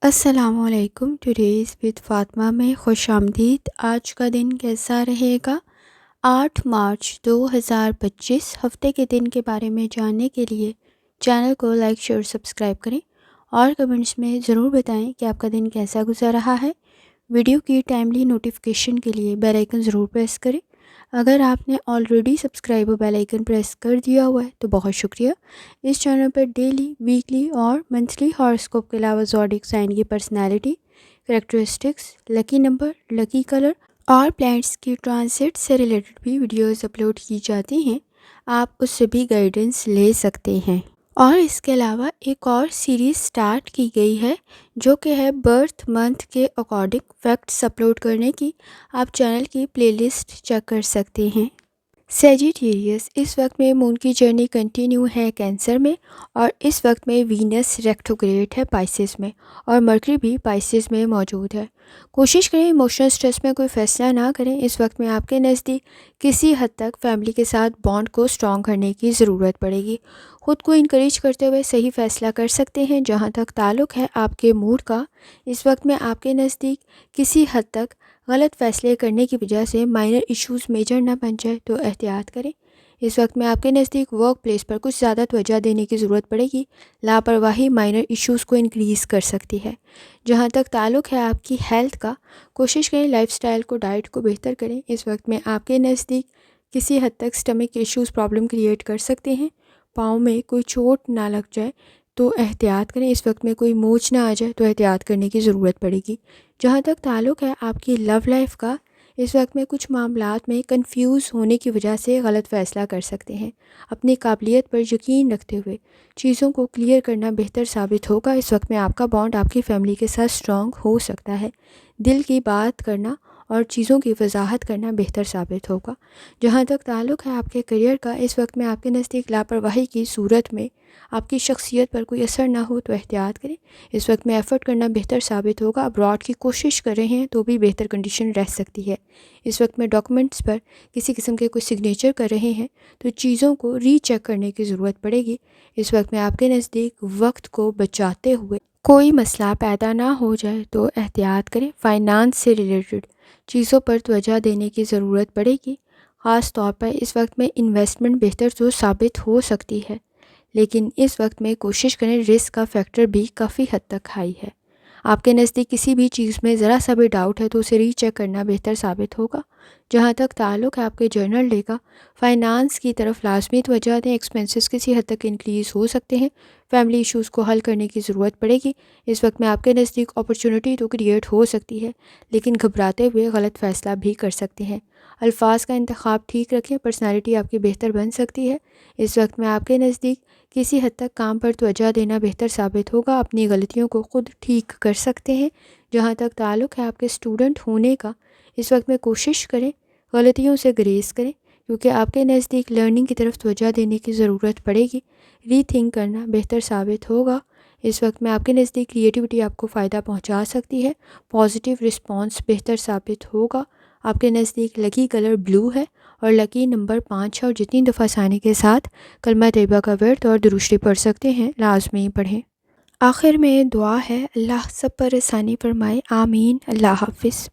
السلام علیکم، today's with Fatima میں خوش آمدید۔ آج کا دن کیسا رہے گا؟ 8 مارچ 2025 ہفتے کے دن کے بارے میں جاننے کے لیے چینل کو لائک شیئر سبسکرائب کریں اور کمنٹس میں ضرور بتائیں کہ آپ کا دن کیسا گزر رہا ہے۔ ویڈیو کی ٹائملی نوٹیفیکیشن کے لیے بیل آئیکن ضرور پریس کریں۔ اگر آپ نے already subscribe bell icon press کر دیا ہوا ہے تو بہت شکریہ۔ اس چینل پر ڈیلی، ویکلی اور منتھلی ہاراسکوپ کے علاوہ زوڈیک سائن کی personality, characteristics, lucky number, lucky colour اور پلانٹس کی ٹرانزٹ سے ریلیٹڈ بھی ویڈیوز اپلوڈ کی جاتی ہیں۔ آپ اس سے بھی گائیڈنس لے سکتے ہیں۔ اور اس کے علاوہ ایک اور سیریز سٹارٹ کی گئی ہے جو کہ ہے برتھ منتھ کے اکارڈنگ فیکٹس اپلوڈ کرنے کی۔ آپ چینل کی پلے لسٹ چیک کر سکتے ہیں۔ سیجیٹیریس، اس وقت میں مون کی جرنی کنٹینیو ہے کینسر میں، اور اس وقت میں وینس ریٹروگریڈ ہے پائسس میں، اور مرکری بھی پائسس میں موجود ہے۔ کوشش کریں ایموشنل سٹریس میں کوئی فیصلہ نہ کریں۔ اس وقت میں آپ کے نزدیک کسی حد تک فیملی کے ساتھ بانڈ کو اسٹرانگ کرنے کی ضرورت پڑے گی۔ خود کو انکریج کرتے ہوئے صحیح فیصلہ کر سکتے ہیں۔ جہاں تک تعلق ہے آپ کے موڈ کا، اس وقت میں آپ کے نزدیک کسی حد تک غلط فیصلے کرنے کی وجہ سے مائنر ایشوز میجر نہ بن جائے تو احتیاط کریں۔ اس وقت میں آپ کے نزدیک ورک پلیس پر کچھ زیادہ توجہ دینے کی ضرورت پڑے گی۔ لاپرواہی مائنر ایشوز کو انکریز کر سکتی ہے۔ جہاں تک تعلق ہے آپ کی ہیلتھ کا، کوشش کریں لائف سٹائل کو، ڈائٹ کو بہتر کریں۔ اس وقت میں آپ کے نزدیک کسی حد تک سٹمک ایشوز پرابلم کریٹ کر سکتے ہیں۔ پاؤں میں کوئی چوٹ نہ لگ جائے تو احتیاط کریں۔ اس وقت میں کوئی موچ نہ آ جائے تو احتیاط کرنے کی ضرورت پڑے گی۔ جہاں تک تعلق ہے آپ کی لو لائف کا، اس وقت میں کچھ معاملات میں کنفیوز ہونے کی وجہ سے غلط فیصلہ کر سکتے ہیں۔ اپنی قابلیت پر یقین رکھتے ہوئے چیزوں کو کلیئر کرنا بہتر ثابت ہوگا۔ اس وقت میں آپ کا بانڈ آپ کی فیملی کے ساتھ اسٹرانگ ہو سکتا ہے۔ دل کی بات کرنا اور چیزوں کی وضاحت کرنا بہتر ثابت ہوگا۔ جہاں تک تعلق ہے آپ کے کیریئر کا، اس وقت میں آپ کے نزدیک لاپرواہی کی صورت میں آپ کی شخصیت پر کوئی اثر نہ ہو تو احتیاط کریں۔ اس وقت میں ایفرٹ کرنا بہتر ثابت ہوگا۔ ابراڈ کی کوشش کر رہے ہیں تو بھی بہتر کنڈیشن رہ سکتی ہے۔ اس وقت میں ڈاکومنٹس پر کسی قسم کے کوئی سگنیچر کر رہے ہیں تو چیزوں کو ری چیک کرنے کی ضرورت پڑے گی۔ اس وقت میں آپ کے نزدیک وقت کو بچاتے ہوئے کوئی مسئلہ پیدا نہ ہو جائے تو احتیاط کریں۔ فائنانس سے ریلیٹڈ چیزوں پر توجہ دینے کی ضرورت پڑے گی۔ خاص طور پر اس وقت میں انویسٹمنٹ بہتر تو ثابت ہو سکتی ہے، لیکن اس وقت میں کوشش کریں، رسک کا فیکٹر بھی کافی حد تک ہائی ہے۔ آپ کے نزدیک کسی بھی چیز میں ذرا سا بھی ڈاؤٹ ہے تو اسے ری چیک کرنا بہتر ثابت ہوگا۔ جہاں تک تعلق ہے آپ کے جرنل ڈے کا، فائنانس کی طرف لازمی توجہ دیں۔ ایکسپینسز کسی حد تک انکریز ہو سکتے ہیں۔ فیملی ایشوز کو حل کرنے کی ضرورت پڑے گی۔ اس وقت میں آپ کے نزدیک اپرچونٹی تو کریٹ ہو سکتی ہے، لیکن گھبراتے ہوئے غلط فیصلہ بھی کر سکتے ہیں۔ الفاظ کا انتخاب ٹھیک رکھیں، پرسنالٹی آپ کی بہتر بن سکتی ہے۔ اس وقت میں آپ کے نزدیک کسی حد تک کام پر توجہ دینا بہتر ثابت ہوگا۔ اپنی غلطیوں کو خود ٹھیک کر سکتے ہیں۔ جہاں تک تعلق ہے آپ کے اسٹوڈنٹ ہونے کا، اس وقت میں کوشش کریں غلطیوں سے گریز کریں، کیونکہ آپ کے نزدیک لرننگ کی طرف توجہ دینے کی ضرورت پڑے گی۔ ری تھنک کرنا بہتر ثابت ہوگا۔ اس وقت میں آپ کے نزدیک کریٹیوٹی آپ کو فائدہ پہنچا سکتی ہے۔ پازیٹیو رسپانس بہتر ثابت ہوگا۔ آپ کے نزدیک لکی کلر بلو ہے اور لکی نمبر 5 ہے، اور جتنی دفعہ آسانی کے ساتھ کلمہ طیبہ کا ورد اور درود شریف پڑھ سکتے ہیں لازمی پڑھیں۔ آخر میں دعا ہے، اللہ سب پر آسانی فرمائے، آمین۔ اللہ حافظ۔